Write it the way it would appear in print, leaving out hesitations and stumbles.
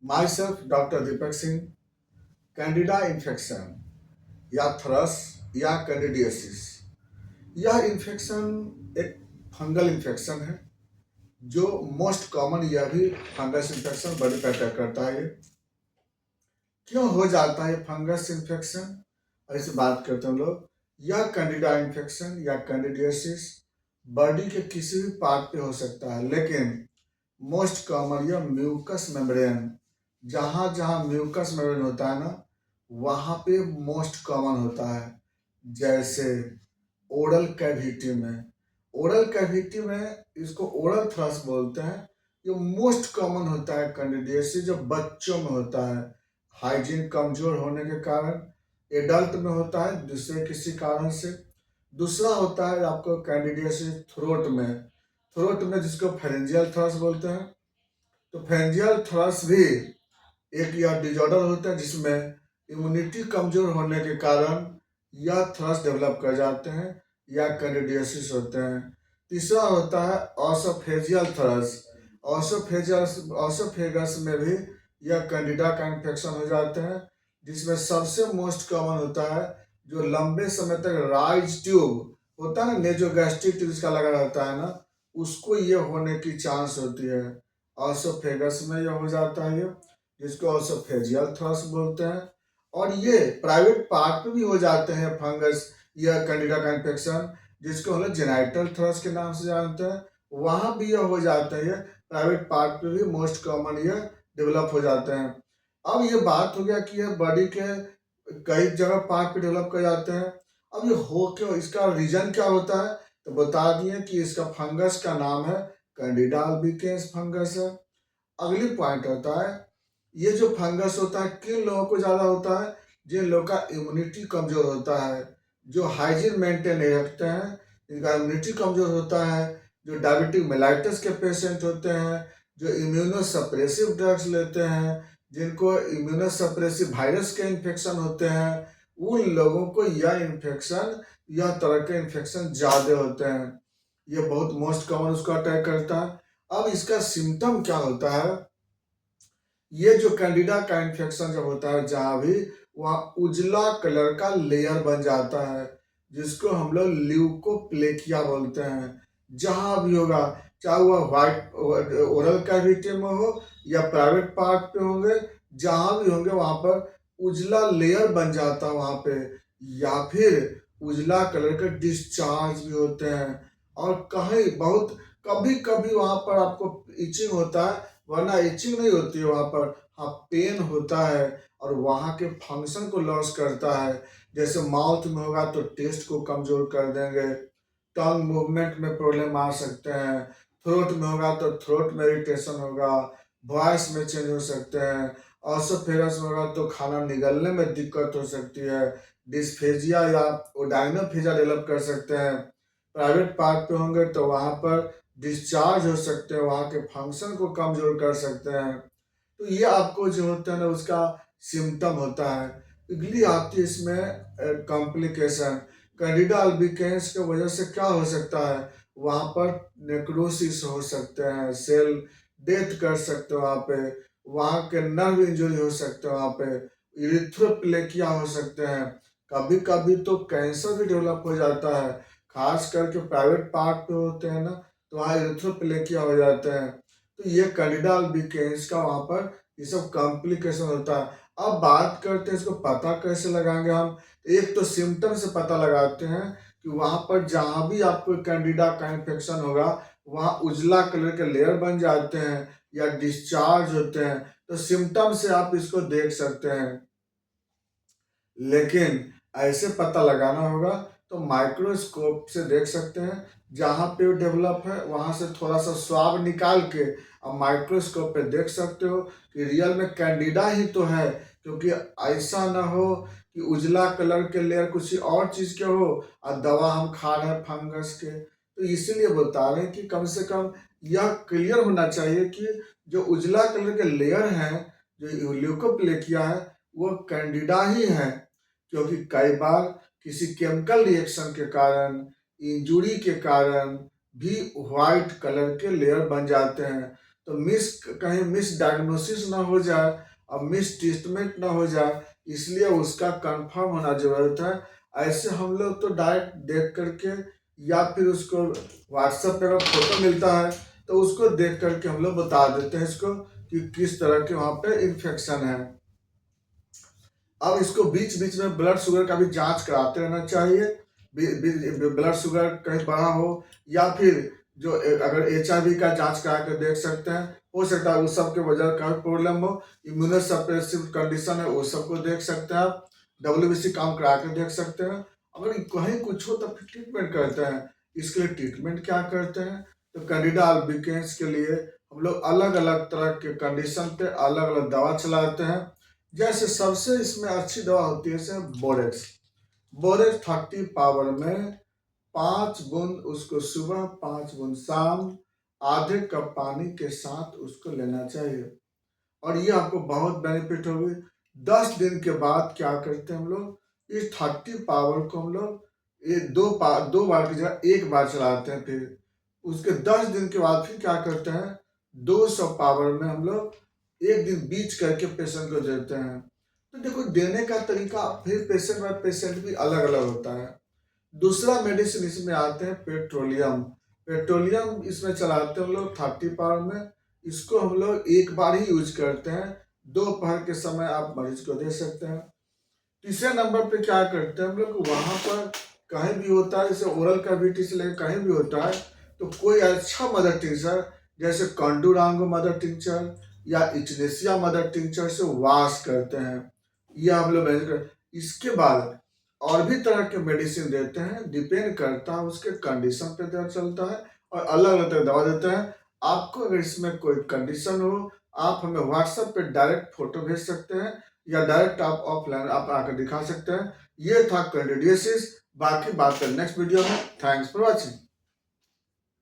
My self doctor Deepak Singh. Candida infection या थ्रस या candidiasis, यह इन्फेक्शन एक फंगल इन्फेक्शन है जो मोस्ट कॉमन, यह भी फंगस इन्फेक्शन बॉडी पे अटैक करता है। ये क्यों हो जाता है फंगस इन्फेक्शन, ऐसे बात करते हैं हम लोग। यह कैंडिडा इन्फेक्शन या कैंडिडियासिस बॉडी के किसी भी पार्ट पे हो सकता है, लेकिन मोस्ट कॉमन यह म्यूकस मेम्ब्रेन, जहाँ जहाँ म्यूकस मेम्ब्रेन होता है ना, वहाँ पे मोस्ट कॉमन होता है। जैसे ओरल कैविटी में, ओरल कैविटी में इसको ओरल थ्रस बोलते हैं। ये मोस्ट कॉमन होता है कैंडिडियासिस, जो बच्चों में होता है हाइजीन कमजोर होने के कारण। एडल्ट में होता है दूसरे किसी कारण से। दूसरा होता है आपको कैंडिडियासिस थ्रोट में, थ्रोट में जिसको फेरेंजियल थ्रस बोलते हैं। तो फेरेंजियल थ्रस भी एक यह डिजॉर्डर होता है जिसमें इम्यूनिटी कमजोर होने के कारण यह थ्रस डेवलप कर जाते हैं या कैंडिडियासिस होते हैं। तीसरा होता है ऑसोफेजियल थ्रस। ऑसोफेगस में भी यह कैंडिडा का इन्फेक्शन हो जाते हैं, जिसमें सबसे मोस्ट कॉमन होता है जो लंबे समय तक राइज ट्यूब होता है ना, नेजोगैस्ट्रिक ट्यूब जिसका लगा रहता है ना, उसको ये होने की चांस होती है। ऑसोफेगस में यह हो जाता है, ये जिसको ऑसोफेजियल थ्रस बोलते हैं। और ये प्राइवेट पार्ट पे भी हो जाते हैं फंगस या कैंडिडा का इन्फेक्शन, जिसको हम लोग जेनाइटल थ्रस के नाम से जानते हैं। वहाँ भी यह हो जाता है, प्राइवेट पार्ट पे भी मोस्ट कॉमन ये डेवलप हो जाते हैं। अब ये बात हो गया कि यह बॉडी के कई जगह पार्ट पे डेवलप कर जाते हैं। अब ये हो क्यों, इसका रीजन क्या होता है, तो बता दिए कि इसका फंगस का नाम है कैंडिडा अल्बिकेंस फंगस है। अगली पॉइंट होता है, ये जो फंगस होता है किन लोगों को ज़्यादा होता है, जिन लोगों का इम्यूनिटी कमज़ोर होता है, जो हाइजीन मेंटेन नहीं रखते हैं, जिनका इम्यूनिटी कमज़ोर होता है, जो डायबिटिक मेलाइटस के पेशेंट होते हैं, जो इम्यूनोसप्रेसिव ड्रग्स लेते हैं, जिनको इम्यूनोसप्रेसिव वायरस के इन्फेक्शन होते हैं, उन लोगों को यह इन्फेक्शन, यह तरह के इन्फेक्शन ज़्यादा होते हैं। ये बहुत मोस्ट कॉमन उसको अटैक करता है। अब इसका सिम्टम क्या होता है, ये जो कैंडिडा का इन्फेक्शन जब होता है जहाँ भी, वहाँ उजला कलर का लेयर बन जाता है, जिसको हम लोग ल्यूकोप्लेकिया बोलते हैं। जहाँ भी होगा, चाहे वह वाइट ओरल कैविटी में हो या प्राइवेट पार्ट पे होंगे, जहाँ भी होंगे वहाँ पर उजला लेयर बन जाता है वहाँ पे, या फिर उजला कलर के डिस्चार्ज भी होते हैं। और कहीं बहुत कभी कभी वहाँ पर आपको इचिंग होता है, वरना इचिंग नहीं होती है वहाँ पर, हाँ पेन होता है और वहाँ के फंक्शन को लॉस करता है। जैसे माउथ में होगा तो टेस्ट को कमजोर कर देंगे, टंग मूवमेंट में प्रॉब्लम आ सकते हैं, थ्रोट में होगा तो थ्रोट में इरिटेशन होगा, वॉइस में चेंज हो सकते हैं, ऑसोफेगस में होगा तो खाना निगलने में दिक्कत हो सकती है, डिस्फेजिया या ओडाइनोफेजिया डेवलप कर सकते हैं। प्राइवेट पार्ट पे होंगे तो वहाँ पर डिस्चार्ज हो सकते हैं, वहाँ के फंक्शन को कमजोर कर सकते हैं। तो ये आपको जो होता है ना, उसका सिम्टम होता है। अगली आती है इसमें कॉम्प्लिकेशन। कैंडिडा अल्बिकेंस की वजह से क्या हो सकता है, वहाँ पर नेक्रोसिस हो सकते हैं, सेल डेथ कर सकते हो वहाँ पे, वहाँ के नर्व इंजरी हो सकते हैं, वहाँ पे इरिथ्रोप्लेकिया हो सकते हैं। कभी कभी तो कैंसर भी डेवलप हो जाता है, खास करके प्राइवेट पार्ट पे होते हैं ना, तो वहाँ इरिथ्रोप्लेकिया हो जाते हैं। तो ये कैंडिडा अल्बिकेंस का वहाँ पर ये सब कॉम्प्लिकेशन होता है। अब बात करते हैं इसको पता कैसे लगाएंगे हम। एक तो सिम्टम से पता लगाते हैं कि वहाँ पर जहाँ भी आपको कैंडिडा का इन्फेक्शन होगा, वहाँ उजला कलर के लेयर बन जाते हैं या डिस्चार्ज होते हैं, तो सिम्टम से आप इसको देख सकते हैं। लेकिन ऐसे पता लगाना होगा तो माइक्रोस्कोप से देख सकते हैं, जहाँ पे डेवलप है वहाँ से थोड़ा सा स्वाब निकाल के अब माइक्रोस्कोप पे देख सकते हो कि रियल में कैंडिडा ही तो है। क्योंकि ऐसा ना हो कि उजला कलर के लेयर कुछ और चीज़ के हो और दवा हम खा रहे हैं फंगस के। तो इसीलिए बता रहे हैं कि कम से कम यह क्लियर होना चाहिए कि जो उजला कलर के लेयर हैं, जो ल्यूकोप्लेकिया है, वो कैंडिडा ही है। क्योंकि कई बार किसी केमिकल रिएक्शन के कारण, इंजुरी के कारण भी व्हाइट कलर के लेयर बन जाते हैं। तो कहीं मिस डायग्नोसिस ना हो जाए और मिस ट्रीटमेंट ना हो जाए, इसलिए उसका कंफर्म होना जरूरत है। ऐसे हम लोग तो डायरेक्ट देख करके या फिर उसको व्हाट्सएप पे अगर फोटो मिलता है तो उसको देख करके हम लोग बता देते हैं इसको कि किस तरह के वहाँ पे इन्फेक्शन है। अब इसको बीच बीच में ब्लड शुगर का भी जांच कराते रहना चाहिए। ब्लड शुगर कहीं बढ़ा हो या फिर जो अगर HIV का जांच करा कर देख सकते हैं, हो सकता है उस सब के वजह का प्रॉब्लम हो। इम्यूनोसप्रेसिव कंडीशन है, वो सबको देख सकते हैं आप। WBC काम करा कर देख सकते हैं। अगर कहीं कुछ हो तो फिर ट्रीटमेंट करते हैं। इसके लिए ट्रीटमेंट क्या करते हैं, तो कैंडिडा अल्बिकेंस के लिए हम लोग अलग अलग तरह के कंडीशन पे अलग अलग दवा चलाते हैं। जैसे सबसे इसमें अच्छी दवा होती है बोरेक्स। बोरेक्स 30 पावर में 5 बूंद उसको सुबह, 5 बूंद शाम, आधे कप पानी के साथ उसको लेना चाहिए और ये आपको बहुत बेनिफिट होगी। 10 दिन के बाद क्या करते हैं हम लोग, इस 30 पावर को हम लोग ये दो बार की जगह एक बार चलाते हैं। फिर उसके 10 दिन के बाद फिर क्या करते हैं, 200 पावर में हम लोग एक दिन बीच करके पेशेंट को देते हैं। तो देखो देने का तरीका फिर पेशेंट बाय पेशेंट भी अलग अलग होता है। दूसरा मेडिसिन इसमें आते हैं पेट्रोलियम। पेट्रोलियम इसमें चलाते हैं हम लोग 30 पावर में। इसको हम लोग एक बार ही यूज करते हैं, दोपहर के समय आप मरीज को दे सकते हैं। तीसरे नंबर पे क्या करते हैं हम लोग, वहाँ पर कहीं भी होता है, जैसे ओरल कैविटी से लेकर कहीं भी होता है, तो कोई अच्छा मदर टिंचर जैसे कंडूरांगो मदर टिंचर या इचनेसिया मदर टिंचर से वॉश करते हैं। यह हम लोग इसके बाद और भी तरह के मेडिसिन देते हैं, डिपेंड करता है उसके कंडीशन पे दवा चलता है और अलग अलग तरह दवा देते हैं। आपको अगर इसमें कोई कंडीशन हो, आप हमें व्हाट्सएप पे डायरेक्ट फोटो भेज सकते हैं या डायरेक्ट आप ऑफलाइन आप आकर दिखा सकते हैं। ये था कैंडिडियासिस, बाकी बात करें नेक्स्ट वीडियो में। Thanks for watching.